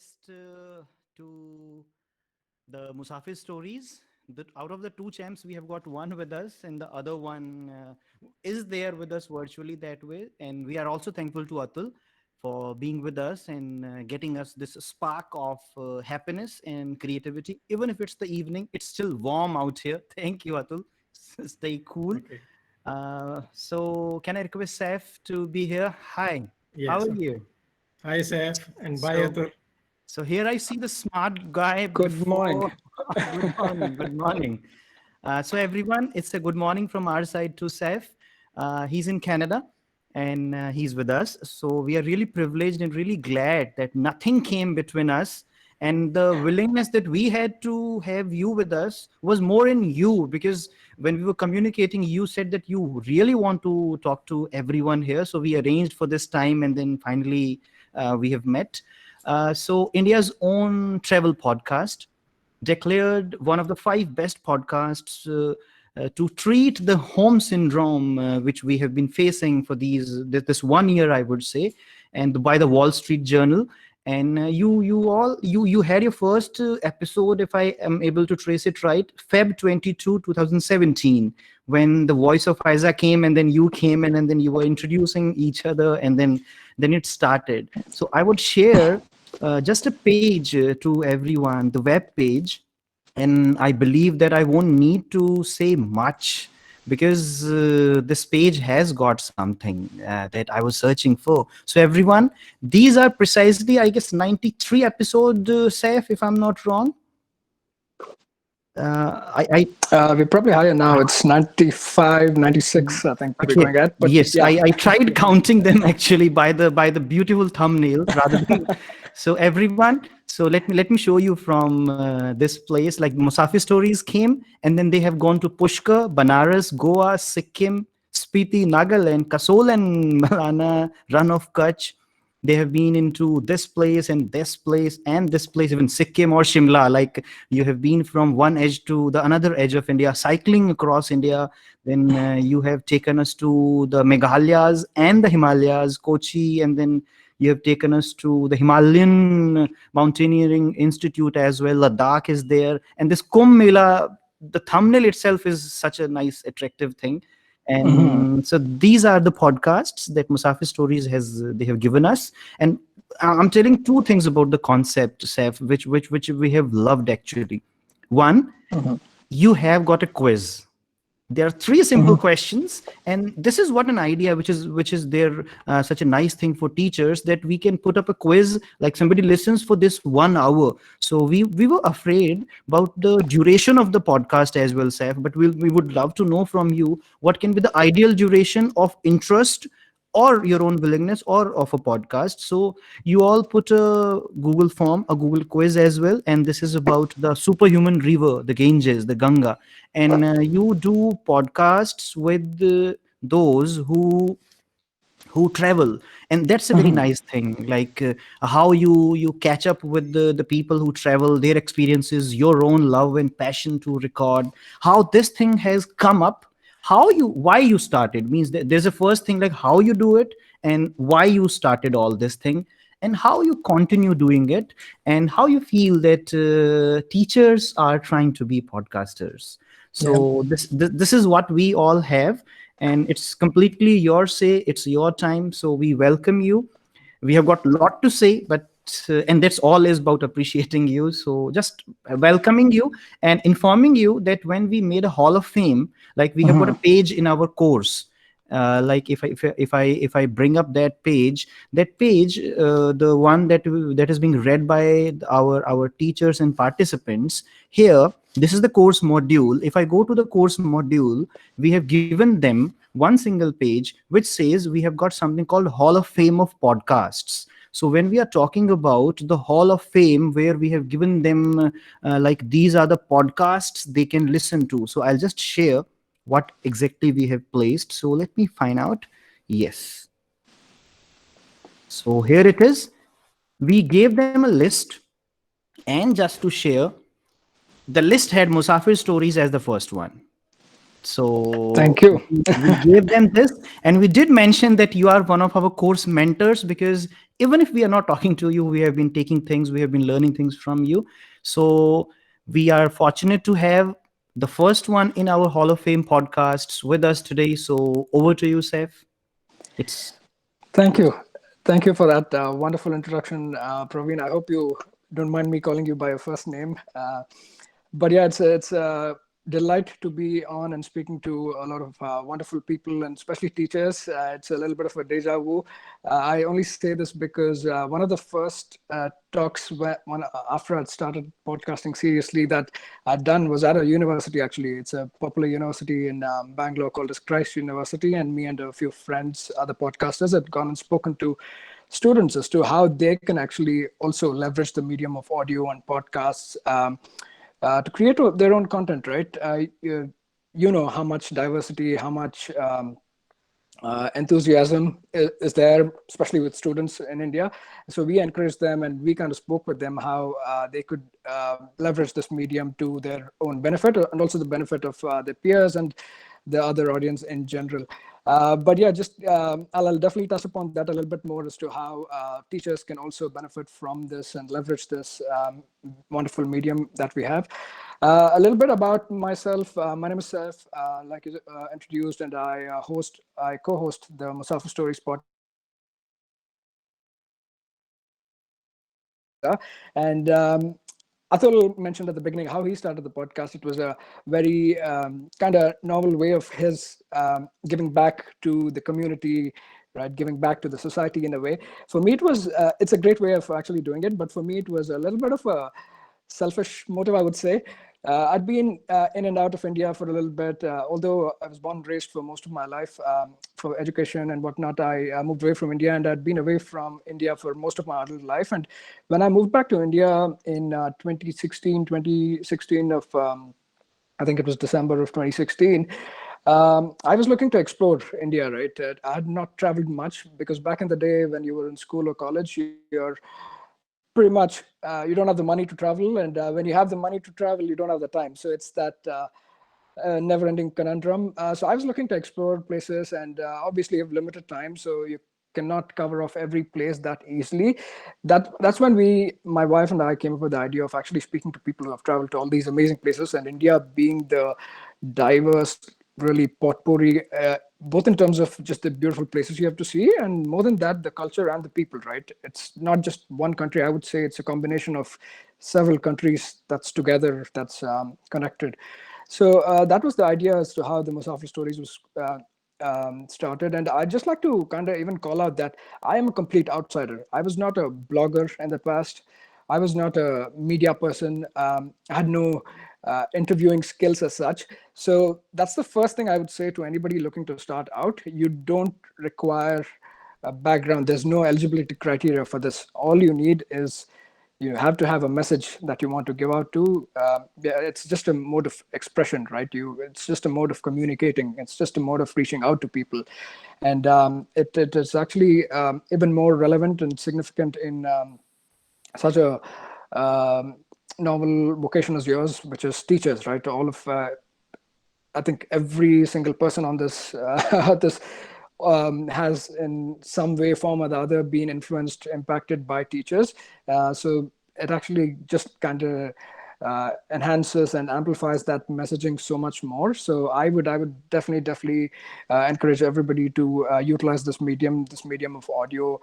guest to the Musafir Stories. Out of the two champs, we have got one with us, and the other one is there with us virtually that way. And we are also thankful to Atul for being with us and getting us this spark of happiness and creativity. Even if it's the evening, it's still warm out here. Thank you, Atul. Stay cool. Okay. So, can I request Saif to be here? Hi, how Yes. are Okay. you? Hi, Saif, and bye, So, Atul. so here I see the smart guy Good morning. before. Good morning. Good morning. So everyone, it's a good morning from our side to Saif. He's in Canada and he's with us. So we are really privileged and really glad that nothing came between us. And the willingness that we had to have you with us was more in you, because when we were communicating, you said that you really want to talk to everyone here. So we arranged for this time, and then finally we have met. So India's own travel podcast declared one of the five best podcasts to treat the home syndrome, which we have been facing for this 1 year, I would say, and by the Wall Street Journal. And you had your first episode, if I am able to trace it right, Feb 22, 2017, when the voice of Isaac came, and then you came in, and then you were introducing each other, and then it started. So I would share just a page to everyone, the web page, and I believe that I won't need to say much, because this page has got something that I was searching for. So everyone, these are precisely, I guess, 93 episode, Saif, if I'm not wrong. I We're probably higher now. It's 95, 96, I think we're Okay. going at. But Yes, yeah, I tried counting them actually by the beautiful thumbnail rather than. So everyone, so let me show you from this place. Like Musafir Stories came, and then they have gone to Pushkar, Banaras, Goa, Sikkim, Spiti, Nagaland, Kasol, and Malana, Run of Kutch. They have been into this place and this place and this place, even Sikkim or Shimla. Like, you have been from one edge to the another edge of India, cycling across India. Then you have taken us to the Meghalayas and the Himalayas, Kochi, and then you have taken us to the Himalayan Mountaineering Institute as well. Ladakh is there, and this Kumbh Mela. The thumbnail itself is such a nice, attractive thing. And so these are the podcasts that Musafir Stories has they have given us. And I'm telling two things about the concept, Seth, which we have loved actually. One, you have got a quiz. There are three simple questions, and this is what an idea, which is there, such a nice thing for teachers, that we can put up a quiz, like somebody listens for this 1 hour. So we were afraid about the duration of the podcast as well, Seth, but we would love to know from you what can be the ideal duration of interest or your own willingness or of a podcast. So you all put a Google form, a Google quiz as well, and this is about the superhuman river, the Ganges, the Ganga. And you do podcasts with those who travel, and that's a very nice thing. Like, how you catch up with the people who travel, their experiences, your own love and passion to record, how this thing has come up, why you started, means that there's a first thing, like how you do it and why you started all this thing, and how you continue doing it, and how you feel that teachers are trying to be podcasters. yeah. So this is what we all have, and it's completely your say, it's your time. So we welcome you. We have got a lot to say, but and that's all is about appreciating you. So just welcoming you and informing you that when we made a Hall of Fame, like, we have got a page in our course. Like, if I bring up that page, the one that is being read by our teachers and participants here, this is the course module. If I go to the course module, we have given them one single page which says we have got something called Hall of Fame of podcasts. So when we are talking about the Hall of Fame, where we have given them like, these are the podcasts they can listen to. So I'll just share what exactly we have placed. So let me find out. Yes. So here it is. We gave them a list, and just to share, the list had Musafir Stories as the first one. So Thank you. we gave them this, and we did mention that you are one of our course mentors, because even if we are not talking to you, we have been taking things, we have been learning things from you. So we are fortunate to have the first one in our Hall of Fame podcasts with us today. So over to you, Saif. It's Thank you. Thank you for that wonderful introduction, Praveen. I hope you don't mind me calling you by your first name. But yeah, it's a delight to be on and speaking to a lot of wonderful people, and especially teachers. It's a little bit of a deja vu. I only say this because one of the first talks after I'd started podcasting seriously that I'd done was at a university. Actually, it's a popular university in Bangalore called as Christ University, and me and a few friends, other podcasters, had gone and spoken to students as to how they can actually also leverage the medium of audio and podcasts. To create their own content, right? You know how much diversity, how much enthusiasm is there, especially with students in India. So we encouraged them, and we kind of spoke with them how they could leverage this medium to their own benefit, and also the benefit of their peers and the other audience in general. But yeah, just I'll definitely touch upon that a little bit more as to how teachers can also benefit from this and leverage this wonderful medium that we have. A little bit about myself. My name is Saif, like you introduced, and I co-host the Musafir Stories podcast with Hamza. And Atul mentioned at the beginning how he started the podcast. It was a very kind of novel way of his giving back to the community, right? Giving back to the society in a way. For me, it's a great way of actually doing it. But for me, it was a little bit of a selfish motive, I would say. I'd been in and out of India for a little bit. Although I was born and raised for most of my life for education and whatnot, I moved away from India, and I'd been away from India for most of my adult life. And when I moved back to India in 2016 of, I think it was December of 2016, I was looking to explore India, right? I had not traveled much because back in the day when you were in school or college, you're pretty much you don't have the money to travel, and when you have the money to travel, you don't have the time. So it's that never-ending conundrum. So I was looking to explore places, and obviously you have limited time, so you cannot cover off every place that easily. That's when my wife and I, came up with the idea of actually speaking to people who have traveled to all these amazing places, and India being the diverse, really potpourri, both in terms of just the beautiful places you have to see, and more than that, the culture and the people, right? It's not just one country. I would say it's a combination of several countries that's together, that's connected. So that was the idea as to how the Musafir Stories was started. And I'd just like to kind of even call out that I am a complete outsider. I was not a blogger in the past. I was not a media person. I had no interviewing skills as such. So that's the first thing I would say to anybody looking to start out. You don't require a background. There's no eligibility criteria for this. All you need is you have to have a message that you want to give out to. Yeah, it's just a mode of expression, right? It's just a mode of communicating. It's just a mode of reaching out to people, and it is actually even more relevant and significant in such a um, novel vocation as yours, which is teachers, right? All of I think every single person on this this has in some way, form, or the other been influenced, impacted by teachers. So it actually just kind of enhances and amplifies that messaging so much more. So I would definitely encourage everybody to utilize this medium of audio,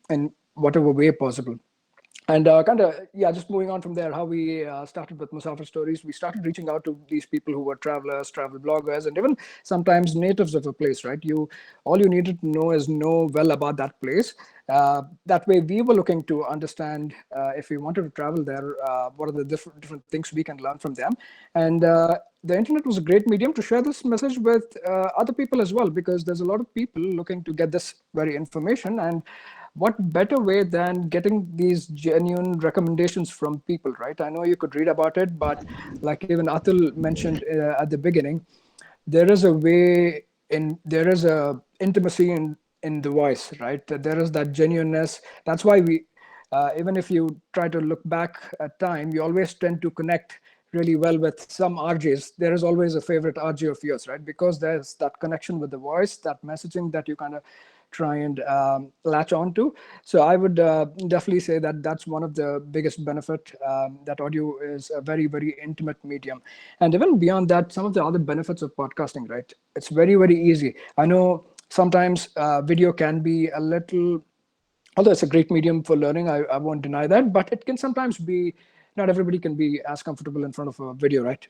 in whatever way possible. And kind of, yeah, just moving on from there, how we started with Musafir Stories. We started reaching out to these people who were travelers, travel bloggers, and even sometimes natives of a place, right? All you needed to know is know well about that place. That way we were looking to understand, if we wanted to travel there, what are the different things we can learn from them. And the internet was a great medium to share this message with other people as well, because there's a lot of people looking to get this very information. And what better way than getting these genuine recommendations from people, right? I know you could read about it, but like even Atul mentioned at the beginning, there is a intimacy in the voice, right? There is that genuineness. That's why we even if you try to look back at time, you always tend to connect really well with some RJs. There is always a favorite RJ of yours, right? Because there's that connection with the voice, that messaging that you kind of try and latch onto. So I would definitely say that that's one of the biggest benefit, that audio is a very, very intimate medium. And even beyond that, some of the other benefits of podcasting, right? It's very, very easy. I know sometimes video can be a little, although it's a great medium for learning, I won't deny that, but it can sometimes be, not everybody can be as comfortable in front of a video, right?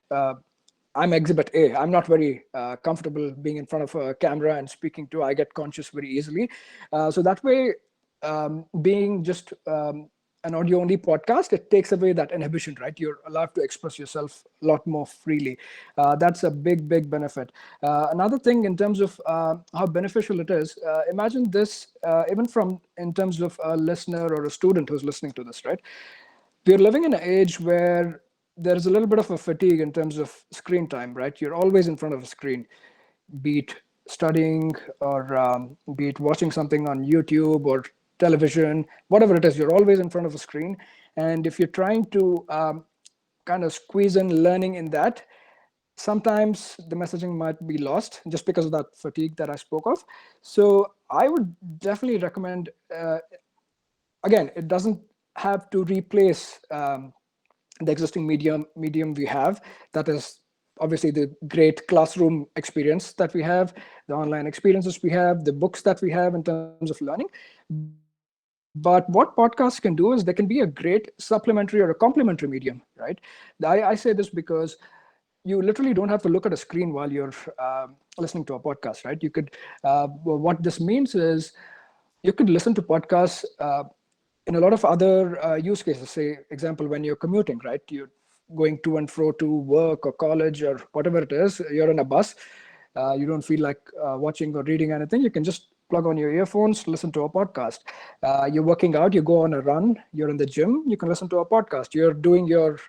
I'm exhibit A. I'm not very comfortable being in front of a camera and speaking to. I get conscious very easily. So that way, being just an audio only podcast, it takes away that inhibition, right? You're allowed to express yourself a lot more freely. That's a big, big benefit. Another thing in terms of how beneficial it is, imagine this, even from in terms of a listener or a student who's listening to this, right? We're living in an age where there is a little bit of a fatigue in terms of screen time, right? You're always in front of a screen, be it studying or be it watching something on YouTube or television, whatever it is, you're always in front of a screen. And if you're trying to kind of squeeze in learning in that, sometimes the messaging might be lost just because of that fatigue that I spoke of. So I would definitely recommend, again, it doesn't have to replace the existing medium we have. That is obviously the great classroom experience that we have, the online experiences we have, the books that we have in terms of learning. But what podcasts can do is they can be a great supplementary or a complementary medium, right? I say this because you literally don't have to look at a screen while you're listening to a podcast, right? You could, well, what this means is you could listen to podcasts in a lot of other use cases. Say, example, when you're commuting, right? You're going to and fro to work or college or whatever it is. You're in a bus. You don't feel like watching or reading anything. You can just plug on your earphones, listen to a podcast. You're working out. You go on a run. You're in the gym. You can listen to a podcast. You're doing your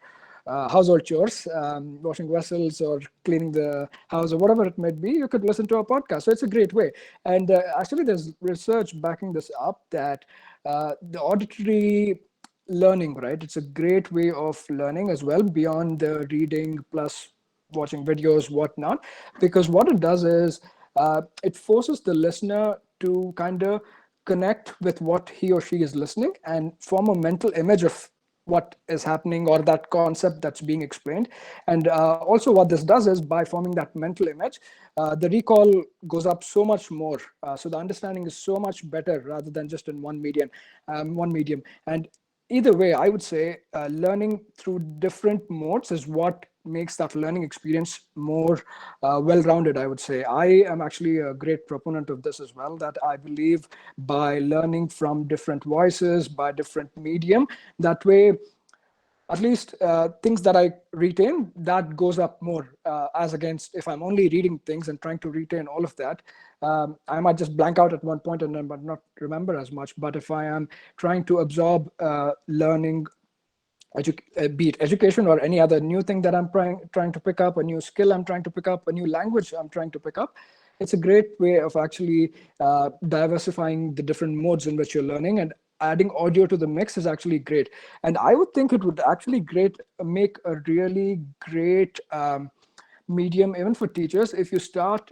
household chores, washing vessels or cleaning the house or whatever it might be, you could listen to a podcast. So it's a great way. And actually, there's research backing this up that the auditory learning, right? It's a great way of learning as well beyond the reading plus watching videos, whatnot, because what it does is it forces the listener to kind of connect with what he or she is listening and form a mental image of what is happening or that concept that's being explained. And also what this does is by forming that mental image, the recall goes up so much more. So the understanding is so much better rather than just in one medium. And either way, I would say learning through different modes is what makes that learning experience more well-rounded, I would say. I am actually a great proponent of this as well, that I believe by learning from different voices, by different medium, that way at least things that I retain, that goes up more, as against if I'm only reading things and trying to retain all of that. I might just blank out at one point and then but not remember as much. But if I am trying to absorb learning, be it education or any other new thing that I'm trying to pick up, a new skill I'm trying to pick up, a new language I'm trying to pick up, it's a great way of actually diversifying the different modes in which you're learning, and adding audio to the mix is actually great. And I would think it would actually make a really great medium even for teachers if you start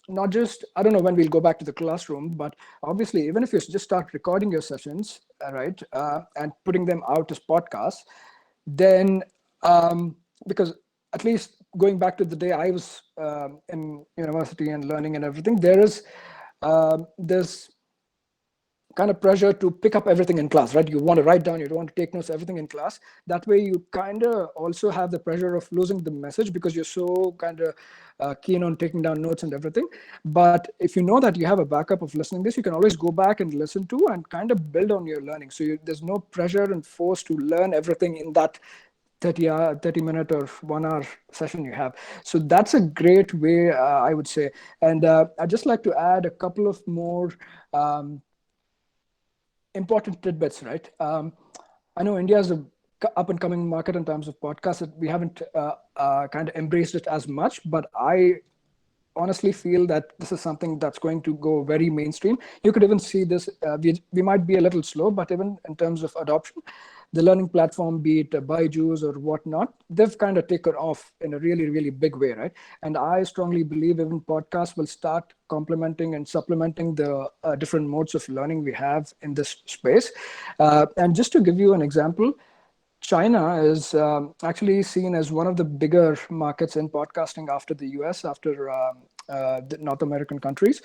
not just, I don't know when we'll go back to the classroom, but obviously even if you just start recording your sessions, right, and putting them out as podcasts, then because at least going back to the day I was in university and learning and everything, there's kind of pressure to pick up everything in class, right? You want to write down, you don't want to take notes, everything in class. That way you kind of also have the pressure of losing the message because you're so kind of keen on taking down notes and everything. But if you know that you have a backup of listening this, you can always go back and listen to and kind of build on your learning. So there's no pressure and force to learn everything in that 30-minute or 1 hour session you have. So that's a great way, I would say. And I'd just like to add a couple of more important tidbits, right? I know India is a up and coming market in terms of podcasts. We haven't kind of embraced it as much, but I honestly feel that this is something that's going to go very mainstream. You could even see this, we might be a little slow, but even in terms of adoption, the learning platform, be it Byju's or whatnot, they've kind of taken off in a really, really big way, right? And I strongly believe even podcasts will start complementing and supplementing the different modes of learning we have in this space. And just to give you an example, China is actually seen as one of the bigger markets in podcasting after the US, after the North American countries.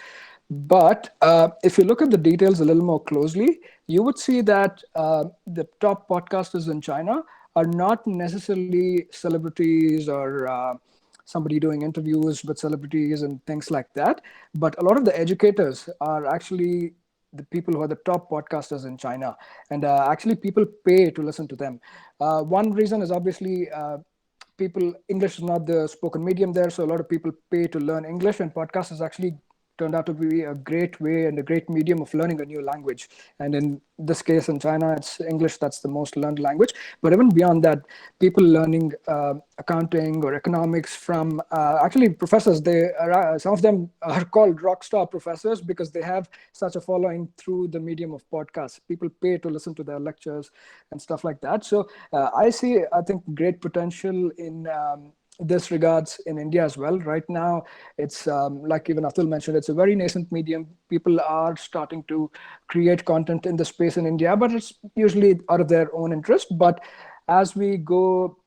But if you look at the details a little more closely, you would see that the top podcasters in China are not necessarily celebrities or somebody doing interviews with celebrities and things like that. But a lot of the educators are actually the people who are the top podcasters in China. And actually, people pay to listen to them. One reason is obviously people, English is not the spoken medium there, so a lot of people pay to learn English, and podcast has actually turned out to be a great way and a great medium of learning a new language. And in this case, in China, it's English that's the most learned language. But even beyond that, people learning accounting or economics from actually professors, they are, some of them are called rock star professors because they have such a following through the medium of podcasts. People pay to listen to their lectures and stuff like that. So I think great potential in this regards in India as well. Right now, it's like even Atul mentioned, it's a very nascent medium. People are starting to create content in the space in India, but it's usually out of their own interest. But as we go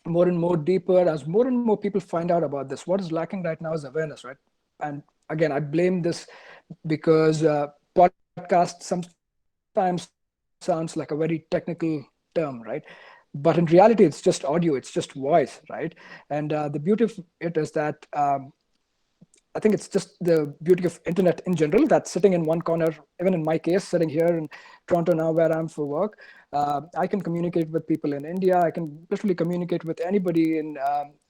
more and more deeper, as more and more people find out about this, what is lacking right now is awareness, right? And again, I blame this because podcast sometimes sounds like a very technical term, right? But in reality, it's just audio, it's just voice, right? And the beauty of it is that I think it's just the beauty of internet in general, that's sitting in one corner, even in my case, sitting here in Toronto now where I'm for work. I can communicate with people in India. I can literally communicate with anybody in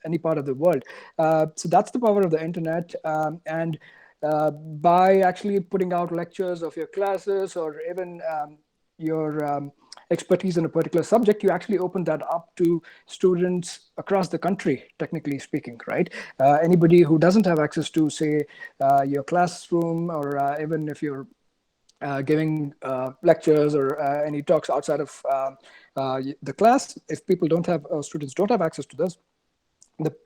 any part of the world. So that's the power of the internet. And by actually putting out lectures of your classes or even your expertise in a particular subject, you actually open that up to students across the country, technically speaking, right? Anybody who doesn't have access to, say, your classroom, or even if you're giving lectures or any talks outside of the class, if people don't have, students don't have access to this,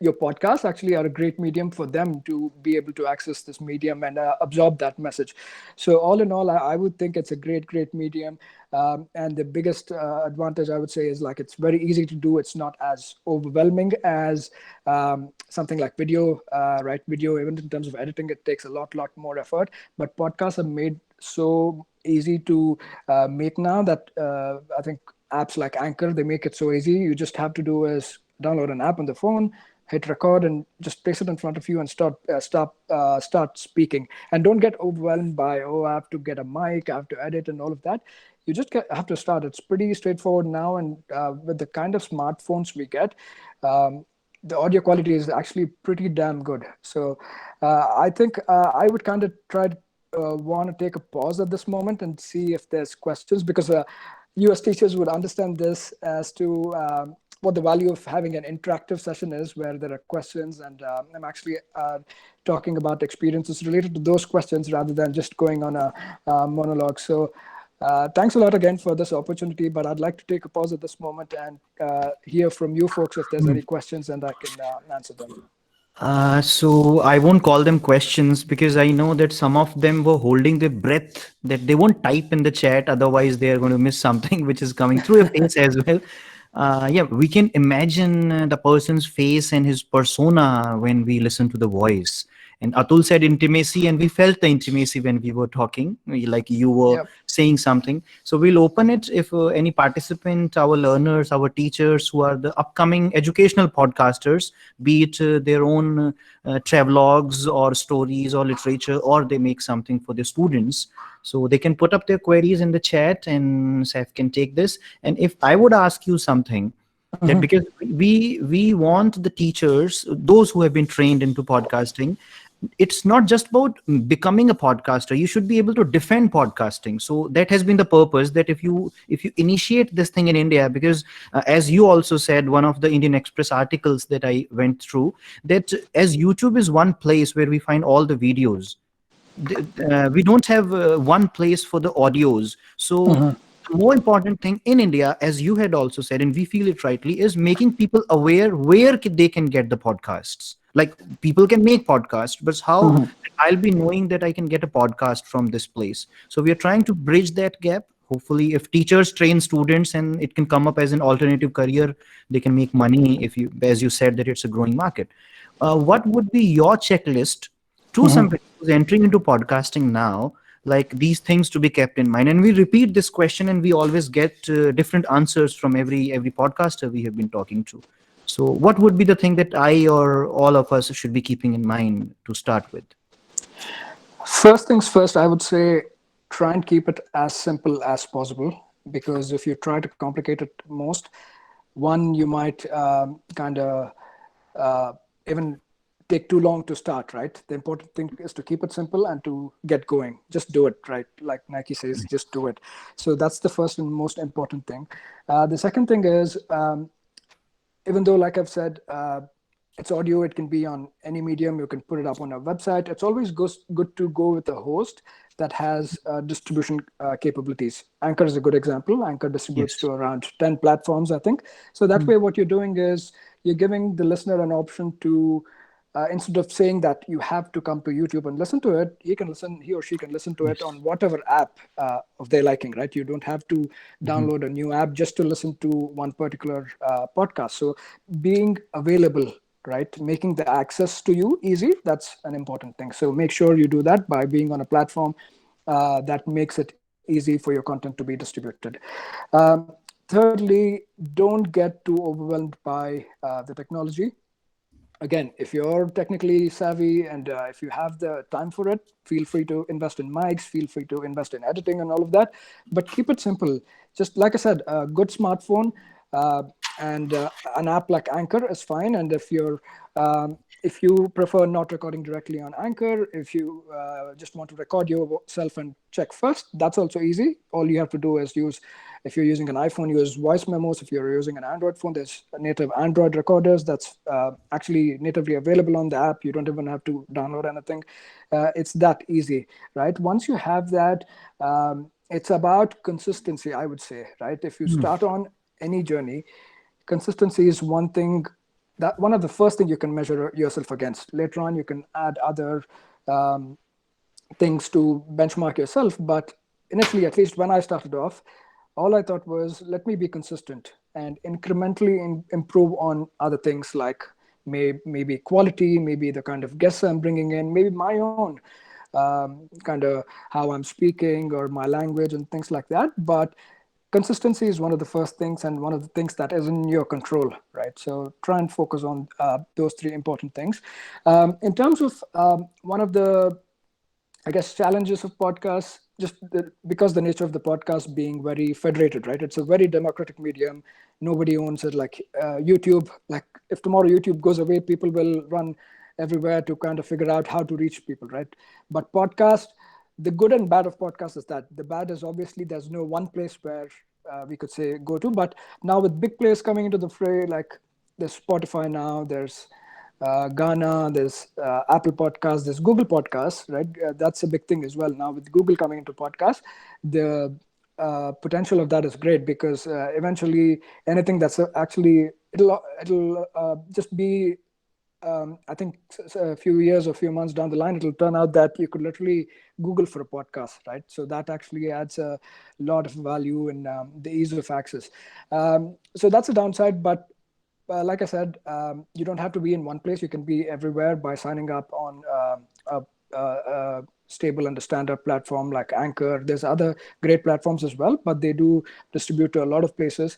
your podcasts actually are a great medium for them to be able to access this medium and absorb that message. So all in all, I would think it's a great medium. And the biggest advantage I would say is like it's very easy to do. It's not as overwhelming as something like video, right? Video, even in terms of editing, it takes a lot more effort. But podcasts are made so easy to make now that I think apps like Anchor, they make it so easy. You just have to do is download an app on the phone, hit record, and just place it in front of you and start speaking. And don't get overwhelmed by, oh, I have to get a mic, I have to edit, and all of that. You just have to start. It's pretty straightforward now, and with the kind of smartphones we get, the audio quality is actually pretty damn good. So I think I would kind of want to take a pause at this moment and see if there's questions, because you as teachers would understand this as to what the value of having an interactive session is, where there are questions, and I'm actually talking about experiences related to those questions rather than just going on a monologue. So thanks a lot again for this opportunity, but I'd like to take a pause at this moment and hear from you folks if there's any questions, and I can answer them. So I won't call them questions because I know that some of them were holding their breath that they won't type in the chat, otherwise they are going to miss something which is coming through your face as well. Yeah, we can imagine the person's face and his persona when we listen to the voice. And Atul said intimacy, and we felt the intimacy when we were talking, like you were Yep. saying something. So we'll open it if any participant, our learners, our teachers who are the upcoming educational podcasters, be it their own travelogues or stories or literature, or they make something for their students. So they can put up their queries in the chat and Saif can take this. And if I would ask you something, that because we want the teachers, those who have been trained into podcasting, it's not just about becoming a podcaster. You should be able to defend podcasting. So that has been the purpose, that if you initiate this thing in India, because as you also said, one of the Indian Express articles that I went through, that as YouTube is one place where we find all the videos, we don't have one place for the audios. So the more important thing in India, as you had also said, and we feel it rightly, is making people aware where they can get the podcasts. Like people can make podcasts, but how I'll be knowing that I can get a podcast from this place. So we are trying to bridge that gap. Hopefully, if teachers train students and it can come up as an alternative career, they can make money. If you, as you said, that it's a growing market. What would be your checklist to somebody who's entering into podcasting now, like these things to be kept in mind? And we repeat this question and we always get different answers from every podcaster we have been talking to. So what would be the thing that I or all of us should be keeping in mind to start with? First things first, I would say try and keep it as simple as possible, because if you try to complicate it most, one, you might kind of even take too long to start, right? The important thing is to keep it simple and to get going. Just do it, right? Like Nike says, just do it. So that's the first and most important thing. The second thing is, even though, like I've said, it's audio, it can be on any medium, you can put it up on a website. It's always good to go with a host that has distribution capabilities. Anchor is a good example. Anchor distributes to around 10 platforms, I think. So that way, what you're doing is you're giving the listener an option to, instead of saying that you have to come to YouTube and listen to it, he or she can listen to it on whatever app of their liking, right? You don't have to download a new app just to listen to one particular podcast. So being available, right, making the access to you easy, that's an important thing. So make sure you do that by being on a platform that makes it easy for your content to be distributed. Thirdly, don't get too overwhelmed by the technology. Again, if you're technically savvy and if you have the time for it, feel free to invest in mics, feel free to invest in editing and all of that, but keep it simple. Just like I said, a good smartphone uh, and an app like Anchor is fine. And if you prefer not recording directly on Anchor, if you just want to record yourself and check first, that's also easy. All you have to do is if you're using an iPhone, use voice memos. If you're using an Android phone, there's native Android recorders that's actually natively available on the app. You don't even have to download anything. It's that easy, right? Once you have that, it's about consistency, I would say, right? If you start on any journey, consistency is one thing, that one of the first thing you can measure yourself against. Later on, you can add other things to benchmark yourself. But initially, at least when I started off, all I thought was, let me be consistent and incrementally improve on other things, like maybe quality, maybe the kind of guests I'm bringing in, maybe my own kind of how I'm speaking or my language and things like that. But consistency is one of the first things and one of the things that is in your control, right? So try and focus on those three important things. In terms of one of the, I guess, challenges of podcasts, because the nature of the podcast being very federated, right? It's a very democratic medium. Nobody owns it. Like YouTube, like if tomorrow YouTube goes away, people will run everywhere to kind of figure out how to reach people, right? But podcast, the good and bad of podcasts is that the bad is obviously there's no one place where we could say go to. But now with big players coming into the fray, like there's Spotify now, there's Ghana, there's Apple Podcasts, there's Google Podcasts, right? That's a big thing as well. Now with Google coming into podcasts, the potential of that is great, because eventually anything that's actually, it'll just be, I think a few years or a few months down the line, it'll turn out that you could literally Google for a podcast, right? So that actually adds a lot of value in the ease of access. So that's a downside, but like I said, you don't have to be in one place. You can be everywhere by signing up on a stable and a standard platform like Anchor. There's other great platforms as well, but they do distribute to a lot of places.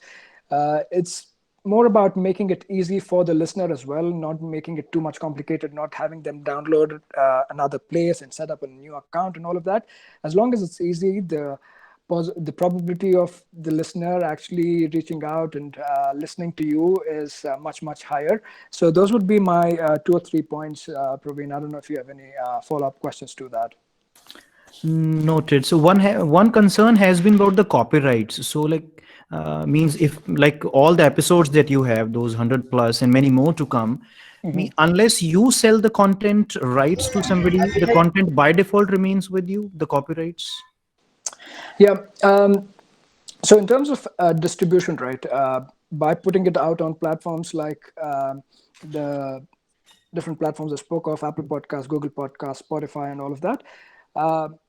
It's more about making it easy for the listener as well, not making it too much complicated, not having them download another place and set up a new account and all of that. As long as it's easy, the probability of the listener actually reaching out and listening to you is much higher. So those would be my 2 or 3 points, Parveen. I don't know if you have any follow-up questions to that. Noted. So one concern has been about the copyrights. So like means if like all the episodes that you have, those 100 plus and many more to come, unless you sell the content rights to somebody, the content by default remains with you, the copyrights. Yeah. So in terms of distribution, right, by putting it out on platforms like the different platforms I spoke of, Apple Podcasts, Google Podcasts, Spotify, and all of that,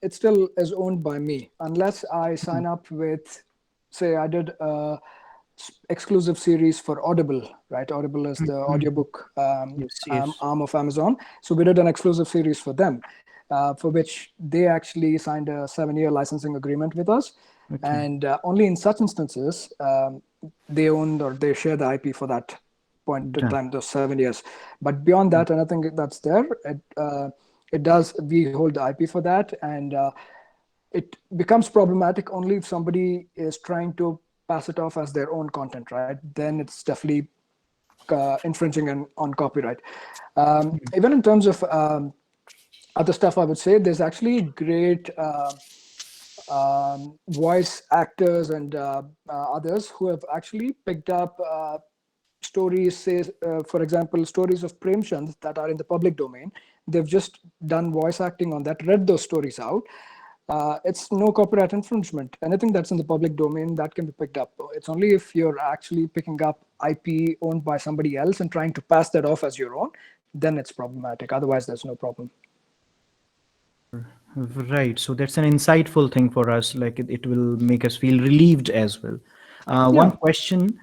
it still is owned by me unless I sign up with, say, I did a exclusive series for Audible, right? Audible is the Mhm. audiobook Yes, yes. arm of Amazon. So we did an exclusive series for them, for which they actually signed a 7-year licensing agreement with us. Okay. And only in such instances, they own or they share the IP for that point in Done. time, those 7 years. But beyond that, anything that's there, it does, we hold the IP for that. And it becomes problematic only if somebody is trying to pass it off as their own content, right? Then it's definitely infringing on copyright. Even in terms of other stuff, I would say there's actually great voice actors and others who have actually picked up stories, say, for example, stories of Premchand that are in the public domain. They've just done voice acting on that, read those stories out. It's no copyright infringement. Anything that's in the public domain that can be picked up. It's only if you're actually picking up IP owned by somebody else and trying to pass that off as your own, then it's problematic. Otherwise, there's no problem. Right. So that's an insightful thing for us. Like it will make us feel relieved as well. One Yeah. question,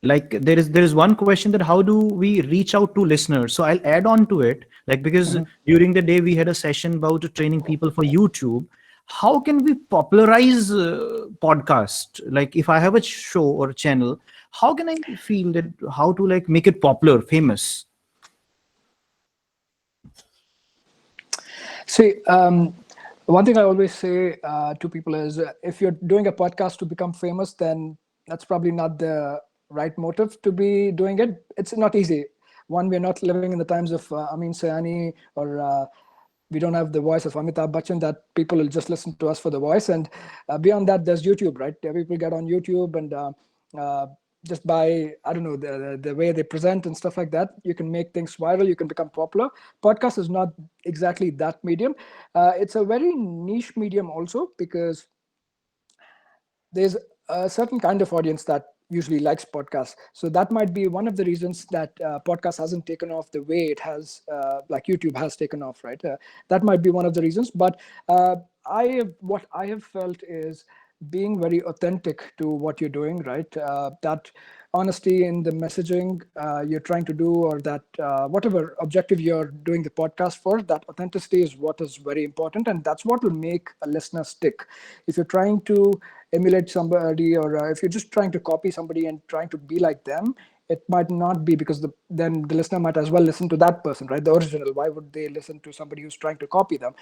like there is one question that how do we reach out to listeners? So I'll add on to it, like because during the day we had a session about training people for YouTube. How can we popularize podcast? Like if I have a show or a channel, how can I feel that how to like make it popular, famous? See, one thing I always say to people is if you're doing a podcast to become famous, then that's probably not the right motive to be doing it. It's not easy. One, we're not living in the times of Amin Sayani, or we don't have the voice of Amitabh Bachchan that people will just listen to us for the voice. And beyond that, there's YouTube, right? People get on YouTube and uh, just by, I don't know, the way they present and stuff like that, you can make things viral, you can become popular. Podcast is not exactly that medium. It's a very niche medium also, because there's a certain kind of audience that usually likes podcasts. So that might be one of the reasons that podcast hasn't taken off the way it has, like YouTube has taken off, right? That might be one of the reasons. But what I have felt is being very authentic to what you're doing, right? That honesty in the messaging you're trying to do, or that whatever objective you're doing the podcast for, that authenticity is what is very important, and that's what will make a listener stick. If you're trying to emulate somebody, or if you're just trying to copy somebody and trying to be like them, it might not be, because then the listener might as well listen to that person, right? The original. Why would they listen to somebody who's trying to copy them?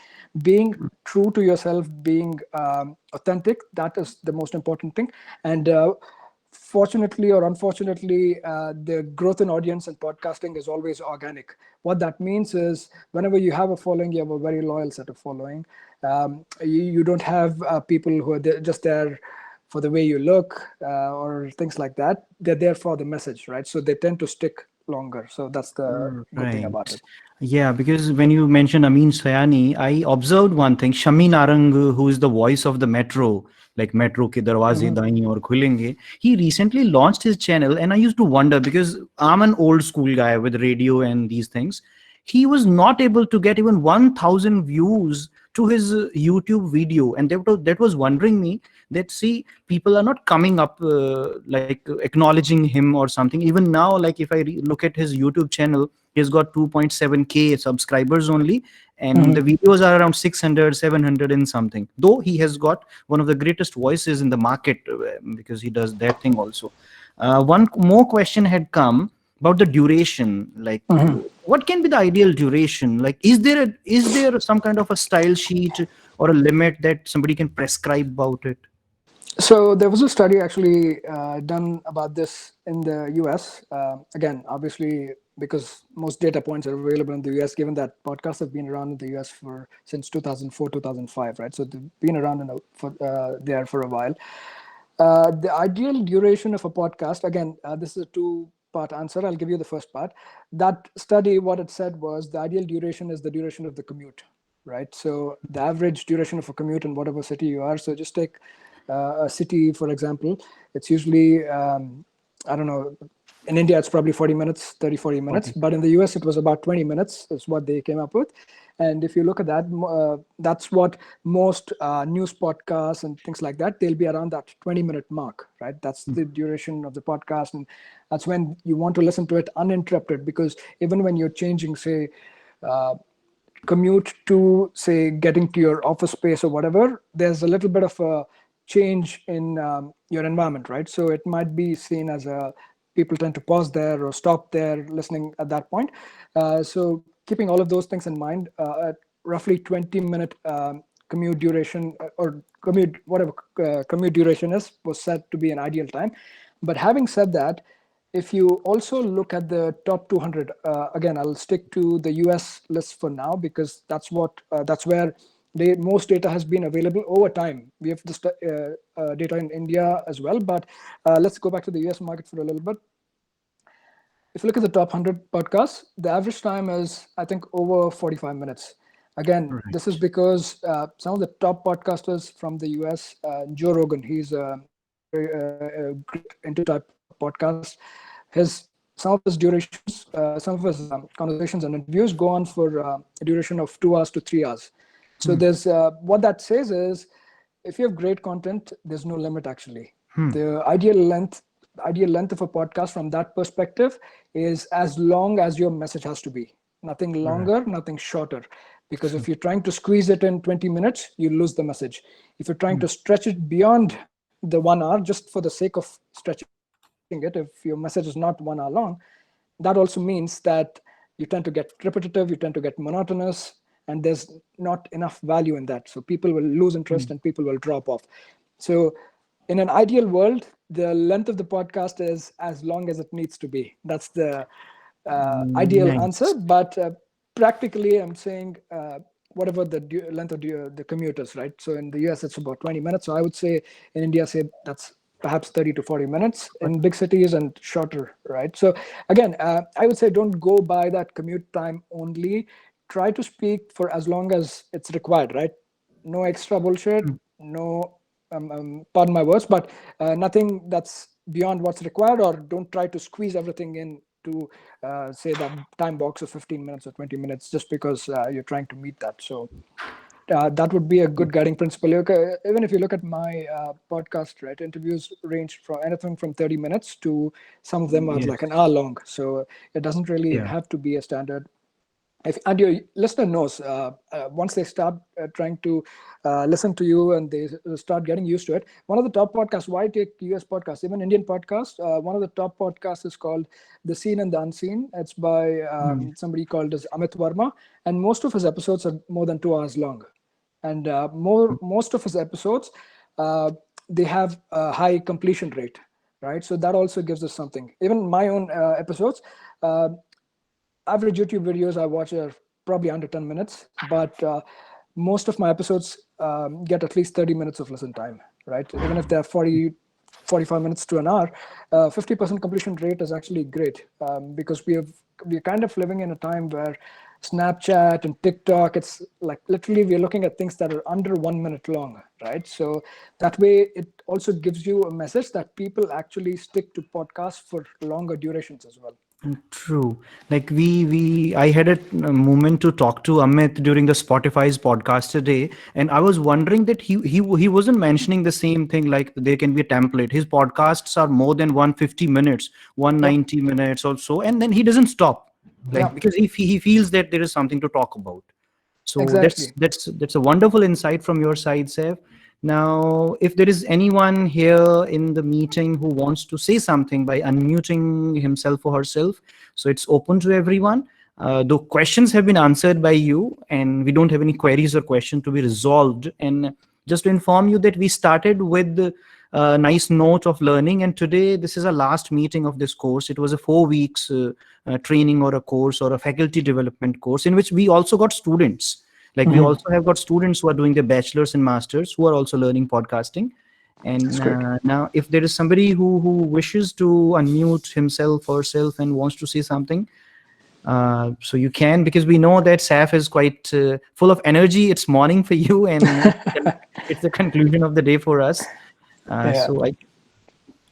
Being true to yourself, being authentic, that is the most important thing. And fortunately or unfortunately, the growth in audience and podcasting is always organic. What that means is whenever you have a following, you have a very loyal set of following. You don't have people who are just there for the way you look, or things like that. They're there for the message, right? So they tend to stick longer. So that's the good thing about Right. it. Yeah, because when you mentioned Amin Sayani, I observed one thing. Shami Narang, who is the voice of the metro, like Metro ke darwaze Mhm. daएं aur khulenge, he recently launched his channel, and I used to wonder because I'm an old school guy with radio and these things. He was not able to get even 1,000 views to his YouTube video, and that was wondering me that see people are not coming up like acknowledging him or something. Even now, like if I look at his YouTube channel, he's got 2.7K subscribers only, and the Mhm. videos are around 600, 700 and something, though he has got one of the greatest voices in the market because he does that thing also. One more question had come about the duration, like Mhm. what can be the ideal duration? Like is there some kind of a style sheet or a limit that somebody can prescribe about it? So there was a study actually done about this in the US. Again, obviously, because most data points are available in the US, given that podcasts have been around in the US for since 2004, 2005, right? So they've been around there for a while. The ideal duration of a podcast, again, this is a two-part answer. I'll give you the first part. That study, what it said was the ideal duration is the duration of the commute, right? So the average duration of a commute in whatever city you are. So just take a city, for example, it's usually, I don't know, in India, it's probably 40 minutes, 30, 40 minutes. 40. But in the US, it was about 20 minutes is what they came up with. And if you look at that, that's what most news podcasts and things like that, they'll be around that 20-minute mark, right? That's the duration of the podcast. And that's when you want to listen to it uninterrupted, because even when you're changing, say, commute to, say, getting to your office space or whatever, there's a little bit of a change in your environment, right? So it might be seen as people tend to pause there or stop there listening at that point. So keeping all of those things in mind, at roughly 20-minute commute duration, or commute, whatever commute duration was said to be an ideal time. But having said that, if you also look at the top 200, again, I'll stick to the US list for now, because that's where most data has been available over time. We have this data in India as well, but let's go back to the US market for a little bit. If you look at the top 100 podcasts, the average time is, I think, over 45 minutes. Again, this is because some of the top podcasters from the US, Joe Rogan, he's a great into type podcast. Some of his durations, some of his conversations and interviews go on for a duration of 2 hours to 3 hours. So there's what that says is, if you have great content, there's no limit actually. The ideal length of a podcast from that perspective is as long as your message has to be. Nothing longer, nothing shorter. Because if you're trying to squeeze it in 20 minutes, you lose the message. If you're trying to stretch it beyond the 1 hour, just for the sake of stretching it, if your message is not 1 hour long, that also means that you tend to get repetitive, you tend to get monotonous, and there's not enough value in that. So people will lose interest and people will drop off. So in an ideal world, the length of the podcast is as long as it needs to be. That's the ideal answer. But practically, I'm saying whatever the length of the commute is, right? So in the US, it's about 20 minutes. So I would say in India, say that's perhaps 30 to 40 minutes in big cities and shorter, right? So again, I would say don't go by that commute time only. Try to speak for as long as it's required, right? No extra bullshit, no, pardon my words, but nothing that's beyond what's required, or don't try to squeeze everything in to say that time box of 15 minutes or 20 minutes just because you're trying to meet that. So that would be a good guiding principle. Even if you look at my podcast, right, interviews range from anything from 30 minutes to some of them are like an hour long. So it doesn't really have to be a standard. And your listener knows, once they start trying to listen to you and they start getting used to it. One of the top podcasts, why take US podcasts, even Indian podcasts, one of the top podcasts is called The Seen and the Unseen. It's by somebody called as Amit Verma. And most of his episodes are more than 2 hours long. And most of his episodes, they have a high completion rate, right? So that also gives us something. Even my own episodes, average YouTube videos I watch are probably under 10 minutes, but most of my episodes get at least 30 minutes of listen time, right? Even if they're 45 minutes to an hour, 50% completion rate is actually great, because we're kind of living in a time where Snapchat and TikTok, it's like literally we're looking at things that are under 1 minute long, right? So that way it also gives you a message that people actually stick to podcasts for longer durations as well. True. Like I had a moment to talk to Amit during the Spotify's podcast today, and I was wondering that he wasn't mentioning the same thing, like there can be a template. His podcasts are more than 150 minutes, 190 minutes or so, and then he doesn't stop, like because he feels that there is something to talk about. So exactly. that's a wonderful insight from your side, Saif. Now, if there is anyone here in the meeting who wants to say something by unmuting himself or herself, so it's open to everyone. The questions have been answered by you, and we don't have any queries or questions to be resolved. And just to inform you that we started with a nice note of learning, and today this is our last meeting of this course. It was a 4 weeks training or a course or a faculty development course in which we also got students. Like we also have got students who are doing their bachelor's and masters who are also learning podcasting. And now if there is somebody who wishes to unmute himself or herself and wants to say something, so you can, because we know that Saif is quite full of energy. It's morning for you, and it's the conclusion of the day for us. Yeah, So I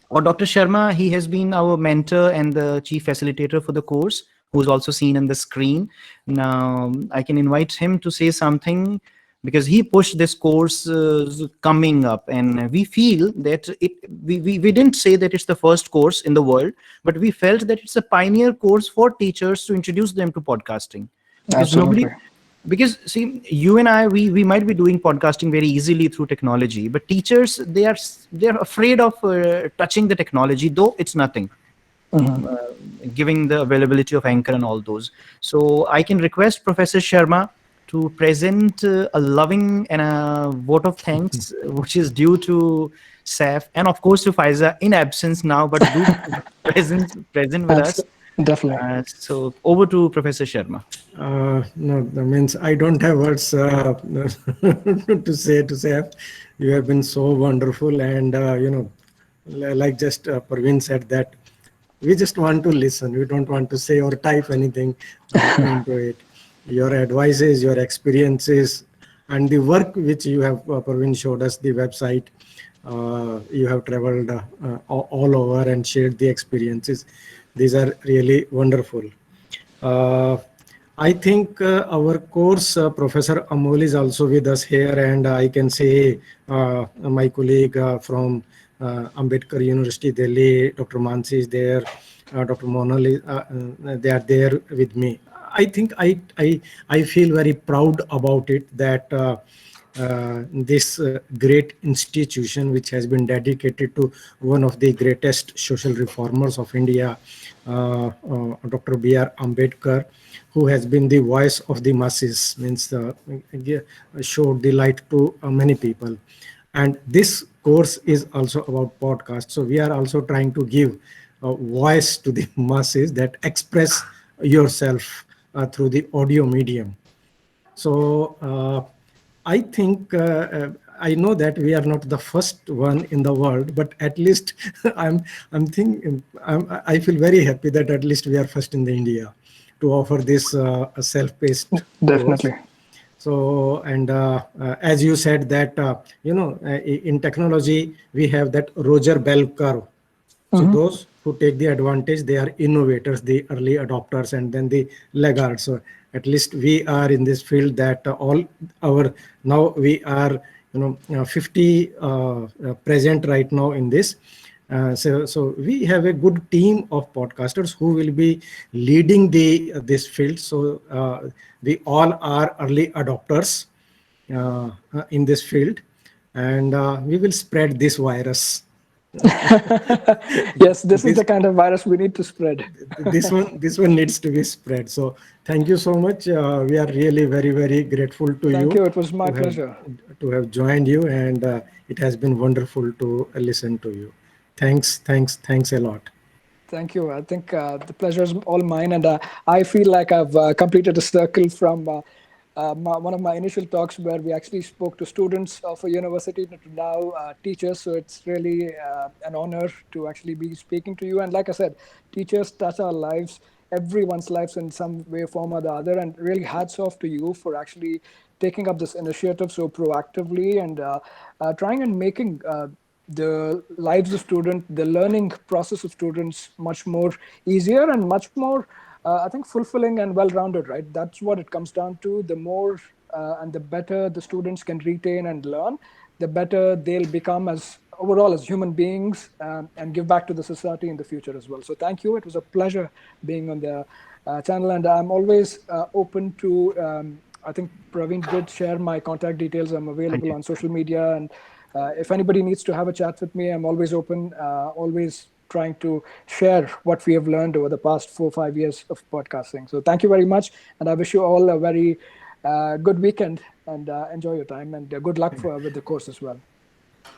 or Dr. Sharma, he has been our mentor and the chief facilitator for the course, who's also seen on the screen. Now, I can invite him to say something because he pushed this course coming up, and we feel that we didn't say that it's the first course in the world, but we felt that it's a pioneer course for teachers to introduce them to podcasting, because absolutely. nobody, because see, you and I, we might be doing podcasting very easily through technology, but teachers, they're afraid of touching the technology, though it's nothing, Mhm. uh, giving the availability of Anchor and all those. So I can request Professor Sharma to present a loving and a vote of thanks, which is due to Saif and of course to Faiza in absence now, but do present with us. Abs- Definitely. So over to Professor Sharma. No, that means I don't have words to say. You have been so wonderful, and like just Parveen said that we just want to listen. We don't want to say or type anything into it. Your advices, your experiences, and the work which you have, Parveen showed us the website. You have traveled all over and shared the experiences. These are really wonderful. Uh, I think our course Professor Amol is also with us here, and I can say my colleague from Ambedkar University, Delhi, Dr. Mansi is there, Dr. Monal, they are there with me. I think I feel very proud about it that this great institution, which has been dedicated to one of the greatest social reformers of India, Dr. B.R. Ambedkar, who has been the voice of the masses, means showed the light to many people. And this course is also about podcast. So we are also trying to give a voice to the masses that express yourself through the audio medium. So I think I know that we are not the first one in the world, but at least I'm thinking I feel very happy that at least we are first in the India to offer this self-paced course. Definitely. So, and as you said that, in technology, we have that Roger Bell curve. So Hmm. those who take the advantage, they are innovators, the early adopters, and then the laggards. So at least we are in this field that all our, now we are, 50 present right now in this. So we have a good team of podcasters who will be leading this field. So we all are early adopters in this field, and we will spread this virus. Yes, this is This the kind of virus we need to spread. this one needs to be spread. So thank you so much. We are really very grateful to Thank you you. It was my to have pleasure. joined you, and it has been wonderful to listen to you. Thanks a lot. Thank you. I think the pleasure is all mine, and I feel like I've completed a circle from one of my initial talks where we actually spoke to students of a university to now teachers. So it's really an honor to actually be speaking to you. And like I said, teachers touch our lives, everyone's lives in some way, form, or the other. And really, hats off to you for actually taking up this initiative so proactively and trying and making. The lives of students, the learning process of students, much more easier and much more, I think, fulfilling and well-rounded. Right, that's what it comes down to. The more and the better the students can retain and learn, the better they'll become as overall as human beings, and give back to the society in the future as well. So thank you. It was a pleasure being on the channel, and I'm always open to. I think Praveen did share my contact details. I'm I available did. on social media, and if anybody needs to have a chat with me, I'm always open, always trying to share what we have learned over the past 4 or 5 years of podcasting. So thank you very much. And I wish you all a very good weekend, and enjoy your time, and good luck with the course as well.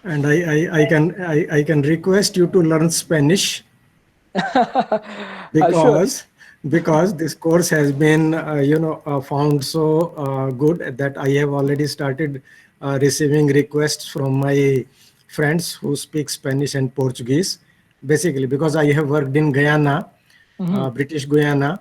And I can request you to learn Spanish, I should. because this course has been found so good that I have already started receiving requests from my friends who speak Spanish and Portuguese, basically because I have worked in Guyana, Mhm. British Guyana,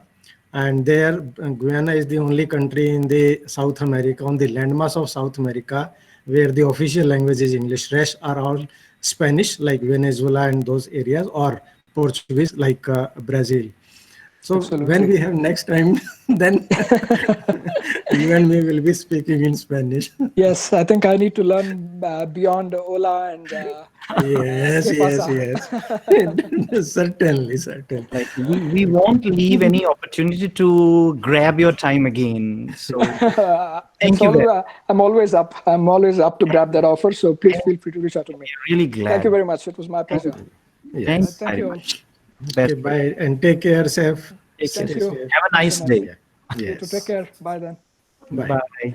and there Guyana is the only country in the South America, on the landmass of South America, where the official language is English. Rest are all Spanish like Venezuela and those areas, or Portuguese like Brazil. So when Absolutely. we have next time, then you and me will be speaking in Spanish. Yes, I think I need to learn beyond hola and Yes, que yes, pasa. yes. Certainly, certainly. Like we won't leave any opportunity to grab your time again. So It's thank you all. very I'm always up. I'm always up to grab that offer. So please feel free to reach out to me. really Thank you glad. very much. It was my pleasure. Thanks Yes. Thank very you all. much. Okay, Best way. bye and take care, Saif. Take care. Thank Stay you. safe. Have a Thank you so nice much. day. Yeah. You too. Take Yes. care. Bye then. Bye. Bye.